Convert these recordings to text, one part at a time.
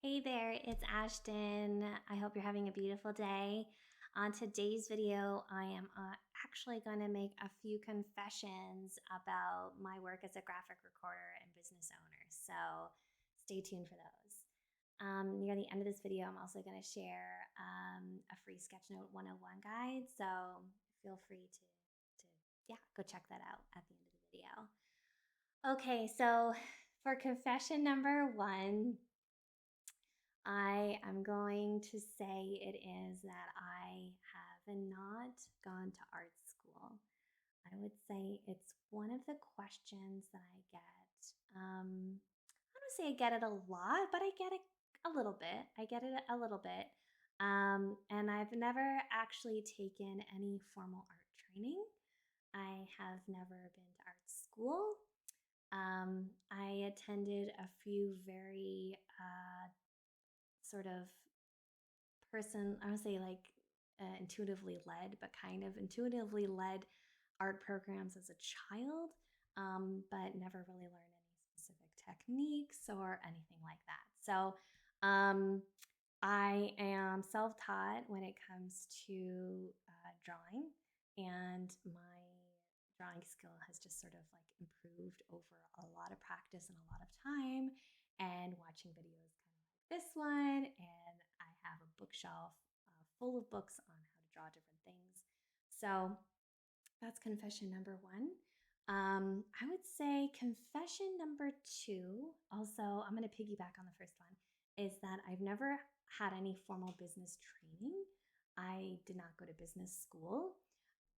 Hey there, it's Ashton. I hope you're having a beautiful day. On today's video, I am actually going to make a few confessions about my work as a graphic recorder and business owner. So stay tuned for those. Near the end of this video, I'm also going to share a free Sketchnote 101 guide. So feel free to go check that out at the end of the video. Okay, so for confession number one, I am going to say it is that I have not gone to art school. I would say it's one of the questions that I get. I don't say I get it a lot, but I get it a little bit. I get it a little bit. And I've never actually taken any formal art training. I have never been to art school. I attended a few very sort of I would say like intuitively led, but kind of intuitively led art programs as a child, but never really learned any specific techniques or anything like that. So I am self taught when it comes to drawing, and my drawing skill has just sort of like improved over a lot of practice and a lot of time and watching videos kind of like this one. And I have a bookshelf full of books on how to draw different things. So that's confession number one. I would say confession number two, also, I'm going to piggyback on the first one, is that I've never had any formal business training. I did not go to business school.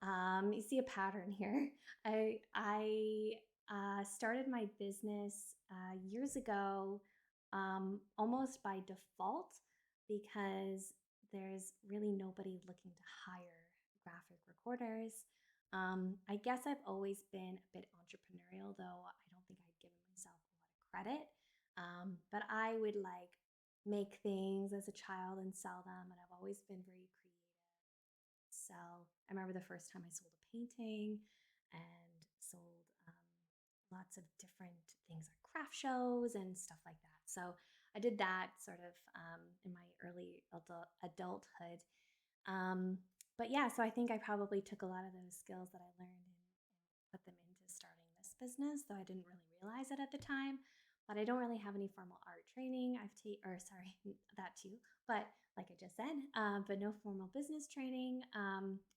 You see a pattern here. I started my business years ago, almost by default, because there's really nobody looking to hire graphic recorders. I guess I've always been a bit entrepreneurial, though I don't think I'd given myself a lot of credit. But I would like make things as a child and sell them, and I've always been very creative. Sell. I remember the first time I sold a painting and sold lots of different things like craft shows and stuff like that. So I did that sort of in my early adulthood. But yeah, so I think I probably took a lot of those skills that I learned and put them into starting this business, though I didn't really realize it at the time. But I don't really have any formal art training. That too. But like I just said, but no formal business training.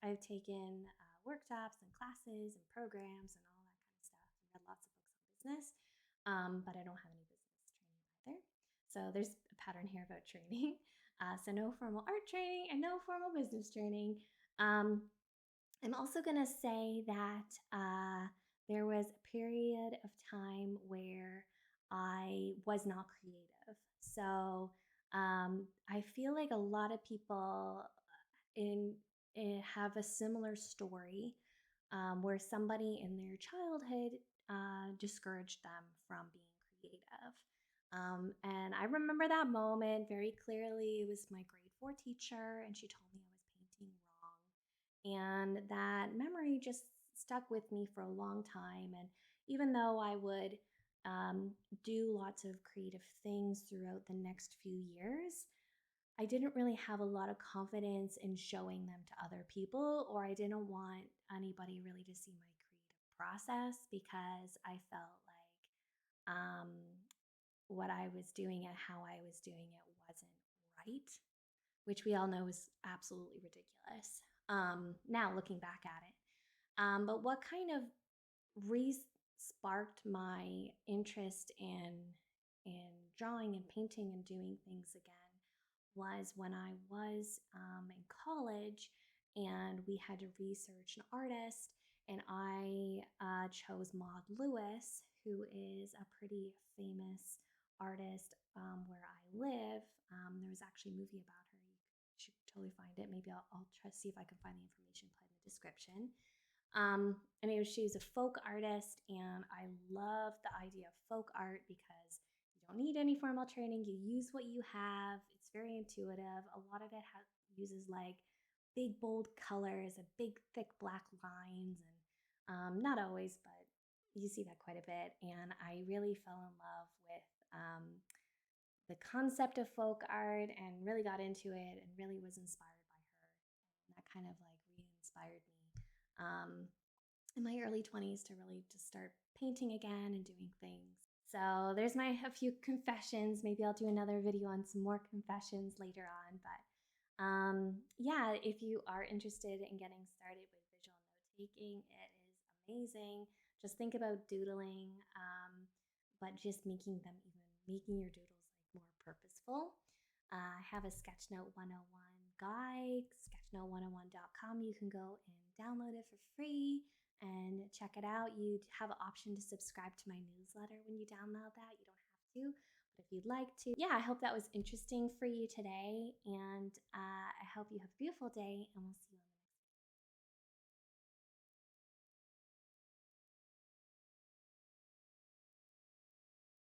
I've taken workshops and classes and programs and all that kind of stuff. I've read lots of books on business, but I don't have any business training either. So there's a pattern here about training. So no formal art training and no formal business training. I'm also going to say that there was a period of time where I was not creative. So I feel like a lot of people have a similar story where somebody in their childhood discouraged them from being creative. And I remember that moment very clearly. It was my grade 4 teacher, and she told me I was painting wrong. And that memory just stuck with me for a long time. And even though I would do lots of creative things throughout the next few years, I didn't really have a lot of confidence in showing them to other people, or I didn't want anybody really to see my creative process because I felt like what I was doing and how I was doing it wasn't right, which we all know is absolutely ridiculous. Now looking back at it. But what kind of sparked my interest in drawing and painting and doing things again was when I was in college and we had to research an artist, and I chose Maud Lewis, who is a pretty famous artist where I live. There was actually a movie about her. You should totally find it. Maybe I'll try to see if I can find the information, put in the description. Anyway, she's a folk artist, and I love the idea of folk art because you don't need any formal training. You use what you have. It's very intuitive. A lot of it uses like big, bold colors and big, thick black lines, and not always, but you see that quite a bit. And I really fell in love with the concept of folk art and really got into it and really was inspired by her. And that kind of like re-inspired me in my early 20s to really just start painting again and doing things. So there's my a few confessions. Maybe I'll do another video on some more confessions later on. But yeah, if you are interested in getting started with visual note taking, it is amazing. Just think about doodling, but just making your doodles like more purposeful. I have a Sketchnote 101 guide, sketchnote101.com. You can go and download it for free and check it out. You have an option to subscribe to my newsletter when you download that. You don't have to, but if you'd like to. Yeah, I hope that was interesting for you today, and I hope you have a beautiful day, and we'll see